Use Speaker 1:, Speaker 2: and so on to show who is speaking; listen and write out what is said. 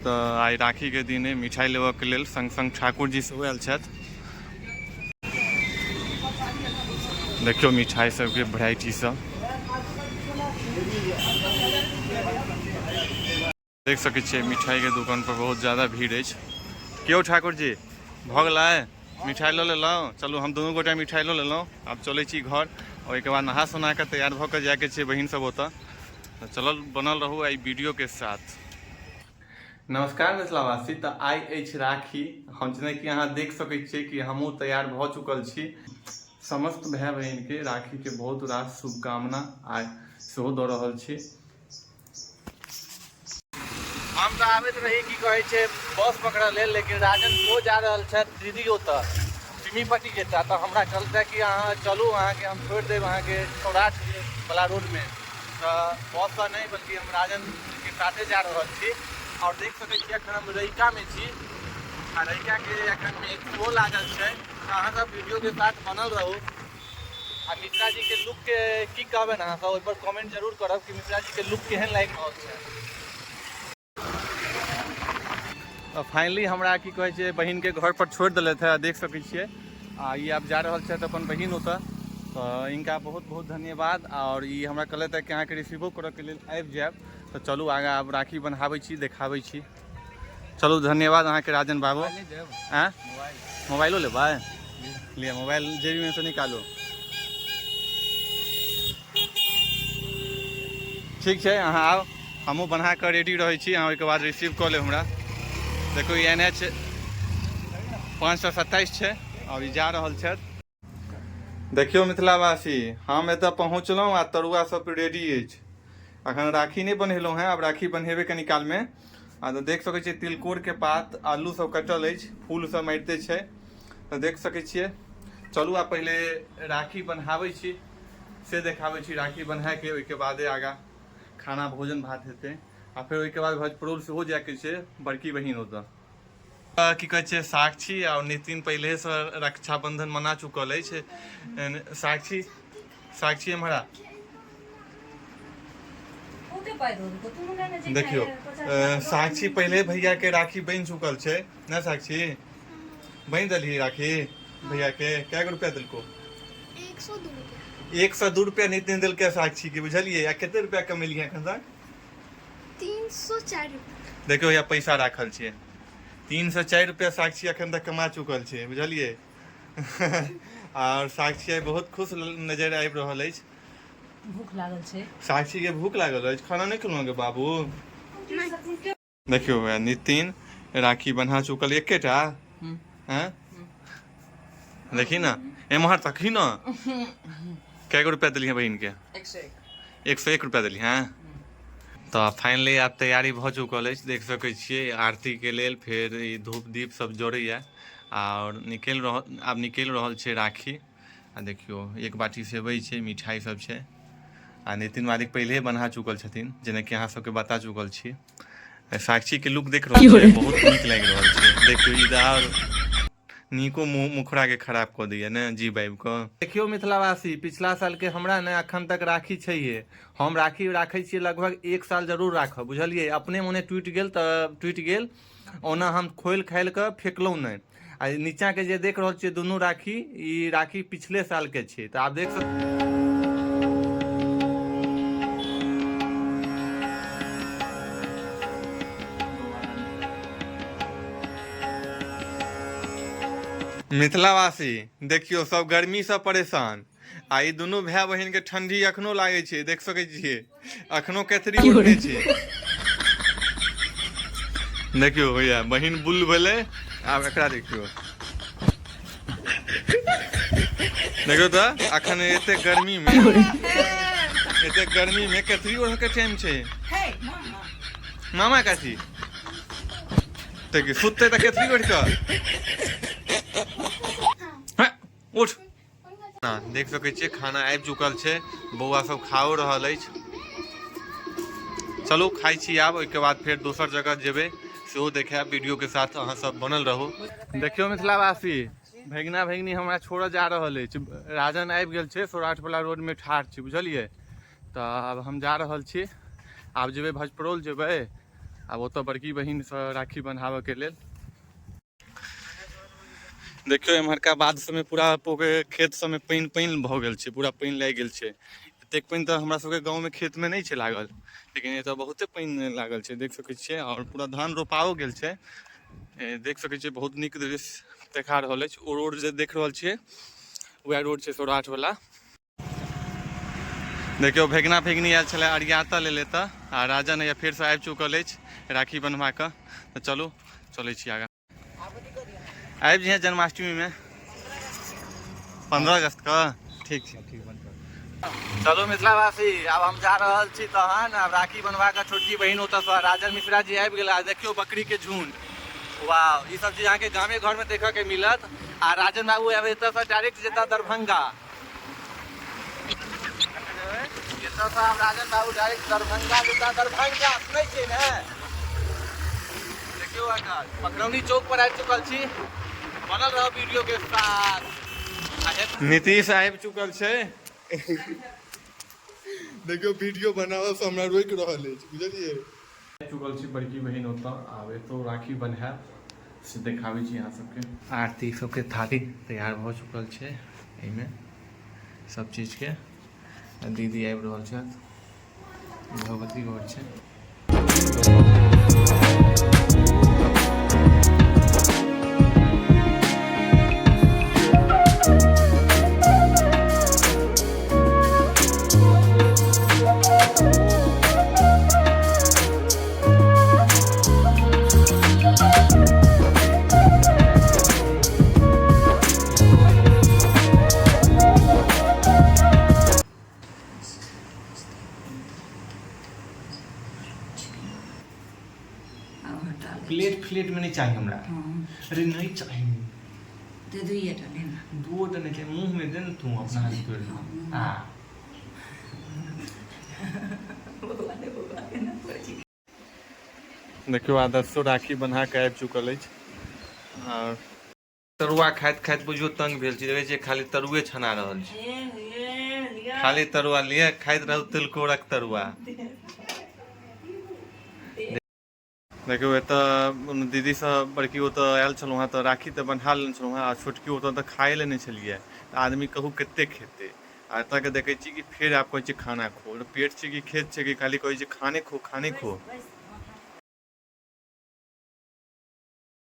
Speaker 1: तो आई राखी के दिन मिठाई लेबऽ के लेल संग संग ठाकुर जी सेहो आयल छथि। देखियो मिठाई सबके वेराइटी सब देख सकै छियै। मिठाई के दुकान पर बहुत ज़्यादा भीड़ अछि। क्यों ठाकुर जी भऽ गेलै मिठाई लऽ लेलहुँ? चलू हम दुनू गोटा मिठाई लऽ लेलहुँ। आब चलै छी घर और ओहिके बाद नहा सोना कऽ तैयार भऽ कऽ जायके छै बहिन सब ओतऽ। तो चलल बनल रहू आई वीडियो के साथ। नमस्कार मिथिलावासी, तो आई अछि राखी। हम जेनाकि अहाँ देख सकै छियै कि हमहूँ तैयार भऽ चुकल छी। समस्त भाई बहन के राखी के बहुत रास शुभकामना आई सेहो दऽ रहल छी। हम तो आबैत रही की कहे छै बस पकड़ लेल, लेकिन राजन सेहो जा रहल छथि दीदी ओतऽ सिमीपट्टी जेता। तो हमरा चलते कि अहाँ चलू, अहाँ के हम छोड़ देब अहाँ के सौराठ वाला रोड में। तो बस से नहीं बल्कि हम राजन के साथे जा रहल छी। और देख सकै छी अखन हम रैका में छी आ रैका के अखन में एक शो लागल छै। तो अहाँ सब वीडियो के साथ बनल रहू। आ मिश्रा जी के लुक के की कहबे अहाँ सब ओहि पर कमेंट जरूर करब कि मिश्रा जी के लुक केहन लागि रहल छै। तो फाइनली हमरा की कहे छै बहिन के घर पर छोड़ दिले थे, देख सकै छियै। आ ये आब जा रहल छथि अपन बहिन ओतऽ। तो इनका बहुत बहुत धन्यवाद। और ये हमरा कहले थे कि अहाँ के रिसीवो करऽ के लेल आबि जायब। तो चलू आगा आब राखी बन्हाबै छी, देखाबै छी। चलू धन्यवाद अहाँ के राजन बाबू। आँ मोबाइलो लेबै? लिया मोबाइल जेबी में से निकालो। ठीक है अहाँ आओ, हमहूँ बन्हा कऽ रेडी रहै छी। अहाँ ओहिके बाद रिसीव कऽ लेब हमरा। देखो ये NH 527 छै और ई जा रहल छथि। देखियो मिथिलावासी, हम एतऽ पहुँचलहुँ आ तरुआ सब रेडी अछि। अखन राखी नहीं बन्हेलहुँ हैं, आब राखी बन्हेबै कनी काल में। आ तो देख सकै छियै तिलकोर के पात आलू सब कटल अछि, फूल सब मारिते छै। तो देख सकै छियै। चलू आ पहले राखी बन्हाबै छी से देखाबै छी। राखी बन्हा के ओहिके बादे आगा खाना भोजन भात हेतै। आ फिर ओहिके बाद भजपुरोल सेहो जायके छै बड़की बहिन ओतऽ। की कहै छै साक्षी और नितिन पहले से रक्षाबंधन मना चुकल अछि। साक्षी हमारा देखियो साक्षी पहले भैया के राखी बन चुकल छै ना। साक्षी बन दिली राखी भैया के? क्या रुपया दिलको? 102 रुपया नितिन दिल के साक्षी के, बुझलिए? या कते रुपया कमेलिए एखन तक?
Speaker 2: 304 रुपया।
Speaker 1: देखियो या पैसा राखल छै 304 रुपया साक्षी अखन तक कमा चुकल छै, बुझलिए? और साक्षी बहुत खुश नजर आबि रहल अछि।
Speaker 3: भूख लागल छै
Speaker 1: साक्षी के, भूख लागल अछि। खाना नहीं खेलहुँ गे बाबू? देखियो वह नितिन राखी बन्हा चुकल एकेटा। हैं देखी ना एम्हर तकी ना। कै रुपया दिली बहन के? 101 रुपया दिली हैं। तो फाइनली आब तैयारी भऽ चुकल अछि, देख सकै छियै। आरती के लेल फिर धूप दीप सब जोड़ैया और आब निकलि रहल छै राखी। आ देखियो एक बाटी सेवई छै, मिठाई सब छै। आ नितिन मालिक पहले बन्हा चुकल छथिन, जेना कि अहाँ सबके बता चुकल छी। साक्षी के लुक देख रहल छियै, बहुत नीक लागि रहल छै। देखियो इधर नीको मुखड़ा के खराब कऽ दैया ने जी बाइब को। देखियो मिथिलावासी, पिछला साल के हमरा ने अखन तक राखी छैहे। हम राखी राखै छियै लगभग 1 साल जरूर राखब, बुझलिए? अपने मोने टूटि गेल तऽ टूटि गेल, ओना हम खोलि खालि कऽ फेकलहुँ नहीं। आ नीचा के जे देख रहल छियै दुनू राखी, ई राखी पिछले साल के छै। तो आप देख सकते मिथिलावासी। देखियो सब गर्मी से परेशान। आ ई दुनू भाई बहन के ठंडी अखनो लागे छै, देख सकै छियै। अखनो केथरी उठने छै। देखियो भैया बहन बुल भेले। आब एकरा देखियो, देखियो तो अखन एते गर्मी में केथरी ओढ़ के टाइम छै। मामा काची देखियो सुते त केथरी ओढ़ के उठ ना। देख सकै छियै खाना आबि चुकल छै, बौआ सब खाओ रहल अछि। चलू खाइ छी आब, ओहिके बाद फिर दोसर जगह जेबै सेहो देखायब। वीडियो के साथ अहाँ सब बनल रहू। देखियो मिथिलावासी, भगिना भगिनी हमरा छोड़ऽ जा रहल अछि। राजन आबि गेल छै, सौराठ वाला रोड में ठाढ़ छै, बुझलिए? तो अब हम जा रहल छी। आब जेबै भजपुरोल जेबै आब ओतऽ बड़की बहिनसँ राखी बन्हाबऽके लेल। देखियौ एम्हरका बाद सबमे पूरा खेत सबमे पानि पानि भऽ गेल छै, पूरा पानि लागि गेल छै। एतेक पानि तऽ हमरा सबके गाँवमे खेतमे नहि छै लागल, लेकिन एतऽ बहुते पानि लागल छै, देख सकै छियै। आओर पूरा धान रोपाओ गेल छै, देख सकै छियै। बहुत नीक दृश्य देखा रहल अछि। ओ रोड जे देख रहल छियै वएह रोड छै 108 वाला। देखियौ भेगना भेगनी आयल छलै अरियाता लेल एतऽ, आ राजन हैया फेरसँ आबि चुकल अछि राखी बन्हवा कऽ। तऽ चलू चलै छी आगाँ। आबि जइहे जन्माष्टमीमे 15 अगस्त कऽ। ठीक छै, चलू मिथिलावासी, आब हम जा रहल छी तहन। आब राखी बन्हवा कऽ छोटकी बहिन ओतऽसँ राजन मिश्रा जी आबि गेला। देखियौ बकरीके झुंड, वाह, ई सब चीज अहाँके गामे घरमे देखऽके मिलत। आ राजन बाबू आब एतऽसँ डायरेक्ट जेता दरभंगा। एतऽसँ आब राजन बाबू डायरेक्ट दरभंगा जेता। दरभंगा सुनै छियै ने? देखियौ एखन पकरौनी चौक पर आबि चुकल छी। बनल रहो वीडियो के साथ। नीतीश आबि चुकल छै। देखियौ वीडियो बनाबऽसँ हमरा रोकि रहल अछि, बुझलियै? आबि चुकल छी बड़की बहिन ओतऽ। आब एतौ राखी बन्हाएब से देखाबै छी अहाँ सबके। आरती सबके थाली तैयार भऽ चुकल छै एहिमे सब चीजके। दीदी आबि रहल छथि, भगवती घर छै। प्लेट फ्लेट में नहीं चाहिए हमरा। अरे नहीं चाहिए,
Speaker 3: दे दो ये डाले ना।
Speaker 1: दो तो नहीं चाहिए, मुंह में दे ना तू अपना हाथ तोड़। देखियो आदर्शो राखी बन्हा के आबि चुकल अछि। और तरुआ खाइत खाइत बुझियो तंग भेल छी। देखै छियै खाली तरुए छना रहल छै, खाली तरुआ लिए खाइत रहू तिलकोरक तरुआ। देखियौ एतऽ दीदी सब बड़की ओतऽ आयल छलहुँ हेँ तऽ राखी तऽ बन्हा लेने छलहुँ हेँ, आ छोटकी ओतऽ तऽ खाए लेने छलियै। तऽ आदमी कहू कतेक खेतै। आ एतऽ के देखै छी कि फेर आब कहै छै खाना खो। पेट छै कि खेत छै कि खाली कहै छै खाने खो खाने खो।